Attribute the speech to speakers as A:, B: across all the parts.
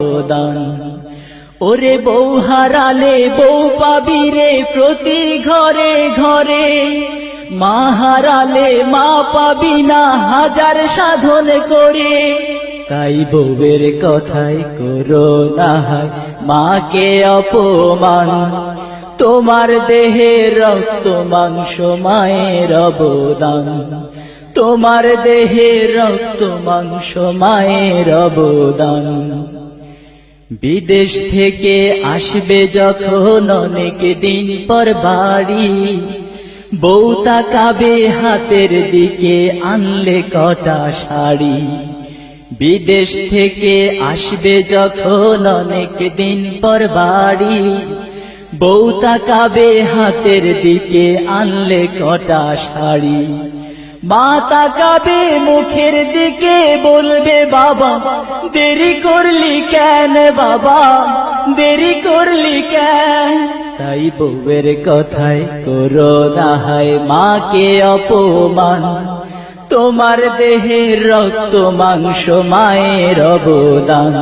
A: দান। ওরে বউ হারালে বউ পাবি রে প্রতি ঘরে ঘরে, মা হারালে মা পাবি না হাজার সাধন করে। তাই বউয়ের কথাই করো না হায় মাকে অপমান, তোমার দেহে রক্ত মাংস মায়ের অবদান, তোমার দেহে রক্ত মাংস মায়ের অবদান। বিদেশ থেকে আসবে যখন অনেক দিন পর বাড়ি, বউ তাকাবে হাতের দিকে আনলে কটা শাড়ি। বিদেশ থেকে আসবে যখন অনেক দিন পর বাড়ি, বউ তাকাবে হাতের দিকে আনলে কটা শাড়ি। মা তাকাবে মুখের দিকে বলবে বাবা দেরি করলি কেন, বাবা দেরি করলি কেন। তাই বউয়ের কথায় করো না হায় মাকে অপমান, তোমার দেহের রক্ত মাংস মায়ের অবদান,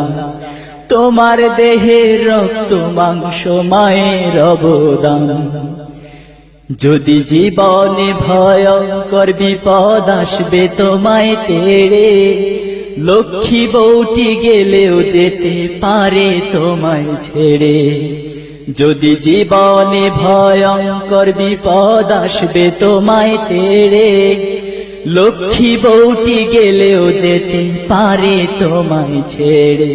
A: তোমার দেহের রক্ত মাংস মায়ের অবদান। যদি জীবনে ভয়ঙ্কর বিপদ আসবে তোমায় তেড়ে, লক্ষ্মী বউটি গেলেও যেতে পারে তোমায় ছেড়ে। যদি জীবনে ভয়ঙ্কর বিপদ আসবে তোমায় তেড়ে, লক্ষ্মী বউটি গেলেও যেতে পারে তোমায় ছেড়ে।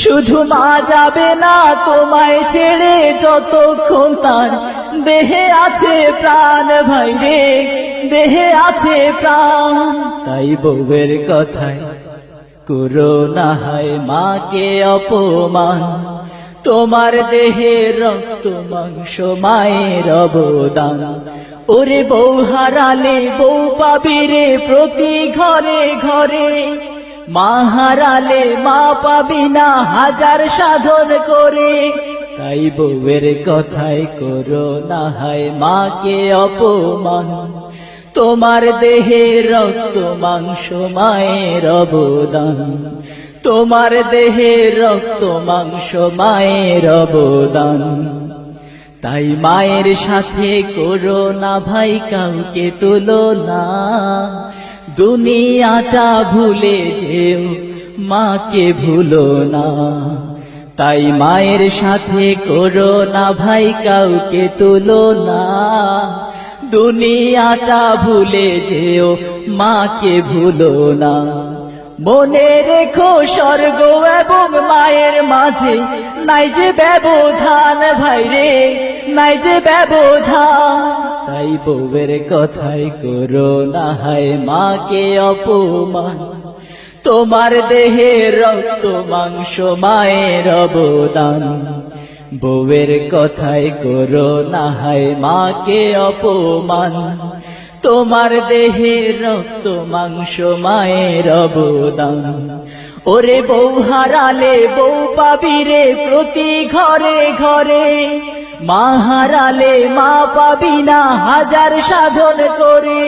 A: শুধু মা যাবে না তোমায় ছেড়ে যতক্ষণ তার দেহে আছে প্রাণ, ভাই রে দেহে আছে প্রাণ। তাই বউয়ের কথায় করো না হায় মাকে অপমান, তোমার দেহে রক্ত মাংস মায়ের অবদান। ওরে বউ হারালে বউ পাবি রে প্রতি ঘরে ঘরে, মা হারালে মা পাবি না হাজার সাধন করে। তাই বউয়ের কথায় করো না হায় মাকে অপমান, তোমার দেহে রক্ত মাংস মায়ের অবদান, তোমার দেহে রক্ত মাংস মায়ের অবদান। তাই মায়ের সাথে করো না ভাই কাউকে তুলনা, দুনিয়াটা ভুলে যেও মাকে ভুলো না। তাই মায়ের সাথে করো না ভাই কাউকে তুলনা, দুনিয়াটা ভুলে যেও মাকে ভুলো না। মনে রেখো স্বর্গ এবং মায়ের মাঝে নাই যে ব্যবধান, ভাই রে নাই যে ব্যবধান। তাই বউয়ের কথাই করো না হায় মাকে অপমান, তোমার দেহে রক্ত মাংস মায়ের অবদান। বউয়ের কথাই করো না হায় মাকে অপমান, তোমার দেহে রক্ত মাংস মায়ের অবদান। ওরে বউ হারালে বউ পাবি রে প্রতি ঘরে ঘরে, মা হারালে মা পাবি না হাজার সাধন করে।